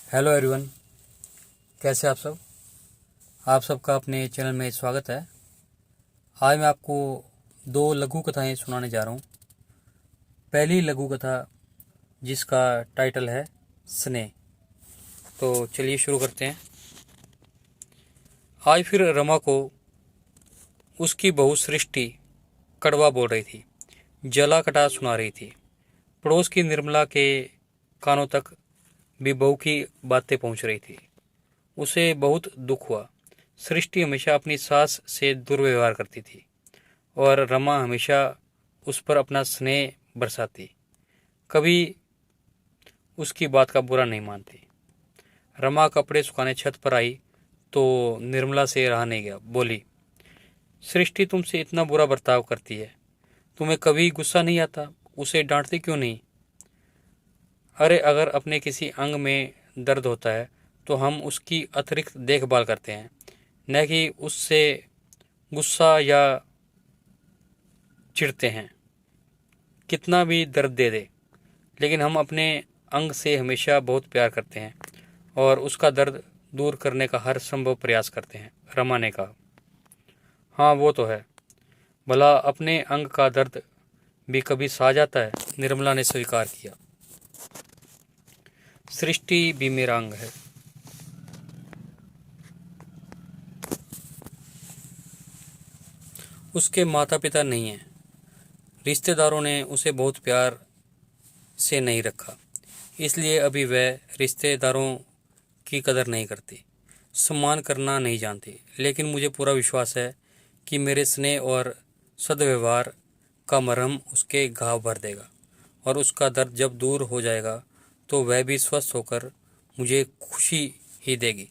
Hello everyone, कैसे आप सब। आप सबका अपने चैनल में स्वागत है। आज मैं आपको दो लघु कथाएं सुनाने जा रहा हूँ। पहली लघु कथा जिसका टाइटल है स्नेह। तो चलिए शुरू करते हैं। आज फिर रमा को उसकी बहू सृष्टि कड़वा बोल रही थी, जला कटा सुना रही थी। पड़ोस की निर्मला के कानों तक भी बहू की बातें पहुंच रही थी। उसे बहुत दुख हुआ। सृष्टि हमेशा अपनी सास से दुर्व्यवहार करती थी और रमा हमेशा उस पर अपना स्नेह बरसाती, कभी उसकी बात का बुरा नहीं मानती। रमा कपड़े सुखाने छत पर आई तो निर्मला से रहा नहीं गया। बोली, सृष्टि तुमसे इतना बुरा बर्ताव करती है, तुम्हें कभी गुस्सा नहीं आता? उसे डांटती क्यों नहीं? अरे अगर अपने किसी अंग में दर्द होता है तो हम उसकी अतिरिक्त देखभाल करते हैं, न कि उससे गुस्सा या चिढ़ते हैं। कितना भी दर्द दे दे, लेकिन हम अपने अंग से हमेशा बहुत प्यार करते हैं और उसका दर्द दूर करने का हर संभव प्रयास करते हैं, रमा ने कहा। हाँ वो तो है, भला अपने अंग का दर्द भी कभी सहा जाता है, निर्मला ने स्वीकार किया। सृष्टि भी मेरा अंग है। उसके माता पिता नहीं हैं, रिश्तेदारों ने उसे बहुत प्यार से नहीं रखा, इसलिए अभी वह रिश्तेदारों की कदर नहीं करती, सम्मान करना नहीं जानती। लेकिन मुझे पूरा विश्वास है कि मेरे स्नेह और सद्व्यवहार का मरहम उसके घाव भर देगा और उसका दर्द जब दूर हो जाएगा तो वह भी स्वस्थ होकर मुझे खुशी ही देगी।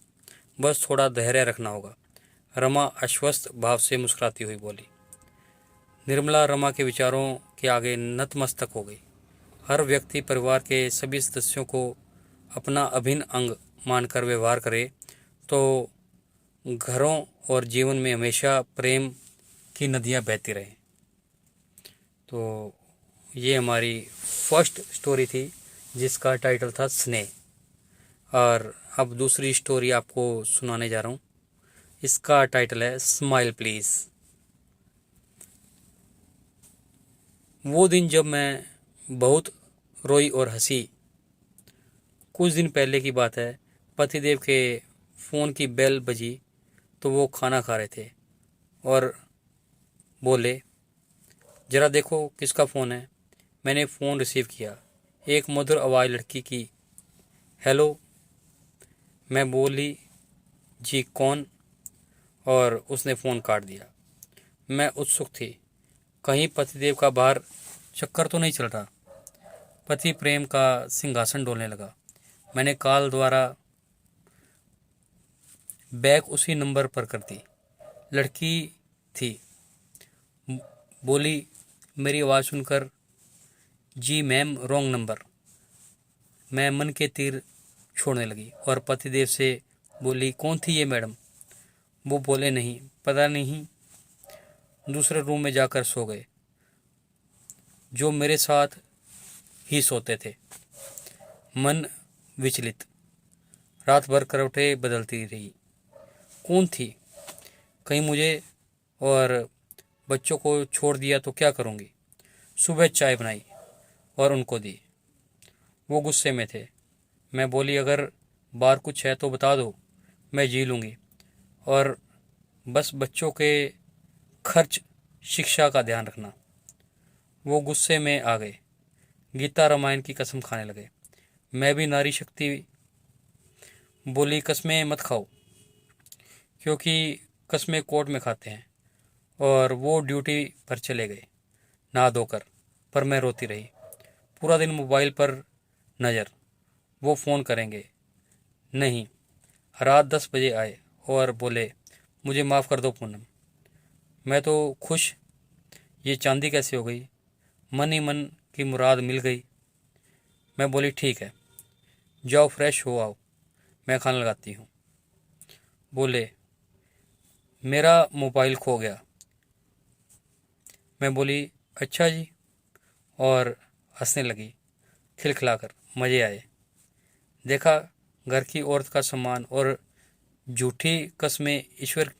बस थोड़ा धैर्य रखना होगा, रमा आश्वस्त भाव से मुस्कुराती हुई बोली। निर्मला रमा के विचारों के आगे नतमस्तक हो गई। हर व्यक्ति परिवार के सभी सदस्यों को अपना अभिन्न अंग मानकर व्यवहार करे तो घरों और जीवन में हमेशा प्रेम की नदियां बहती रहें। तो ये हमारी फर्स्ट स्टोरी थी जिसका टाइटल था स्नेह। और अब दूसरी स्टोरी आपको सुनाने जा रहा हूँ। इसका टाइटल है स्माइल प्लीज़। वो दिन जब मैं बहुत रोई और हंसी। कुछ दिन पहले की बात है। पतिदेव के फ़ोन की बेल बजी तो वो खाना खा रहे थे और बोले, ज़रा देखो किसका फ़ोन है। मैंने फ़ोन रिसीव किया। एक मधुर आवाज़ लड़की की, हेलो। मैं बोली, जी कौन? और उसने फ़ोन काट दिया। मैं उत्सुक थी, कहीं पतिदेव का बाहर चक्कर तो नहीं चल रहा। पति प्रेम का सिंहासन डोलने लगा। मैंने कॉल द्वारा बैक उसी नंबर पर कर दी। लड़की थी, बोली मेरी आवाज़ सुनकर, जी मैम रॉन्ग नंबर। मैं मन के तीर छोड़ने लगी और पतिदेव से बोली, कौन थी ये मैडम? वो बोले, नहीं पता नहीं, दूसरे रूम में जाकर सो गए, जो मेरे साथ ही सोते थे। मन विचलित, रात भर करवटें बदलती रही। कौन थी? कहीं मुझे और बच्चों को छोड़ दिया तो क्या करूँगी? सुबह चाय बनाई और उनको दी। वो गुस्से में थे। मैं बोली, अगर बाहर कुछ है तो बता दो, मैं जी लूँगी, और बस बच्चों के खर्च शिक्षा का ध्यान रखना। वो गुस्से में आ गए, गीता रामायण की कसम खाने लगे। मैं भी नारी शक्ति बोली, कस्में मत खाओ, क्योंकि कस्में कोर्ट में खाते हैं। और वो ड्यूटी पर चले गए नहा धोकर, पर मैं रोती रही। पूरा दिन मोबाइल पर नज़र, वो फ़ोन करेंगे नहीं। रात 10 बजे आए और बोले, मुझे माफ़ कर दो पूनम, मैं तो खुश, ये चांदी कैसे हो गई? मन ही मन की मुराद मिल गई। मैं बोली, ठीक है, जाओ फ्रेश हो आओ, मैं खाना लगाती हूँ। बोले, मेरा मोबाइल खो गया। मैं बोली, अच्छा जी, और हंसने लगी खिलखिलाकर। मज़े आए। देखा, घर की औरत का सम्मान और झूठी कस्में ईश्वर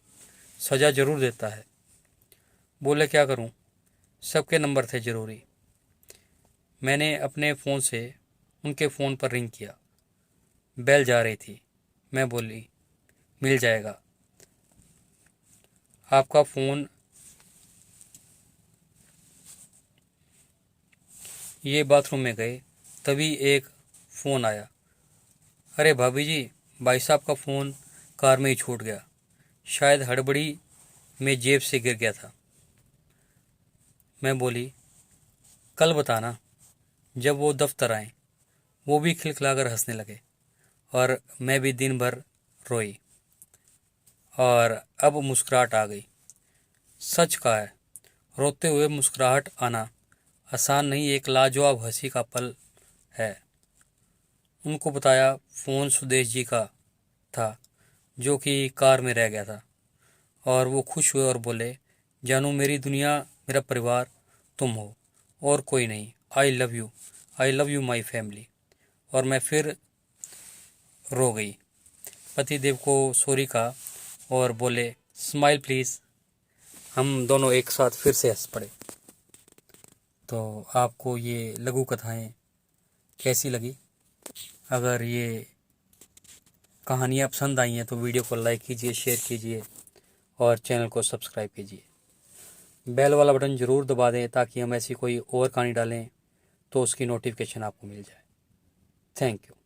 सजा जरूर देता है। बोले क्या करूं, सबके नंबर थे जरूरी। मैंने अपने फ़ोन से उनके फ़ोन पर रिंग किया। बेल जा रही थी। मैं बोली मिल जाएगा, आपका फ़ोन। ये बाथरूम में गए, तभी एक फ़ोन आया। अरे भाभी जी, भाई साहब का फ़ोन कार में ही छूट गया, शायद हड़बड़ी में जेब से गिर गया था। मैं बोली कल बताना। जब वो दफ्तर आए, वो भी खिलखिलाकर हंसने लगे और मैं भी दिन भर रोई और अब मुस्कुराहट आ गई। सच कहा है, रोते हुए मुस्कुराहट आना आसान नहीं, एक लाजवाब हंसी का पल है। उनको बताया फ़ोन सुदेश जी का था, जो कि कार में रह गया था, और वो खुश हुए और बोले जानू, मेरी दुनिया, मेरा परिवार तुम हो और कोई नहीं। I love you my family. और मैं फिर रो गई। पति देव को सॉरी कहा और बोले स्माइल प्लीज़। हम दोनों एक साथ फिर से हंस पड़े। तो आपको ये लघु कथाएं कैसी लगी? अगर ये कहानियाँ पसंद आई हैं तो वीडियो को लाइक कीजिए, शेयर कीजिए और चैनल को सब्सक्राइब कीजिए। बेल वाला बटन ज़रूर दबा दें ताकि हम ऐसी कोई और कहानी डालें तो उसकी नोटिफिकेशन आपको मिल जाए। Thank you.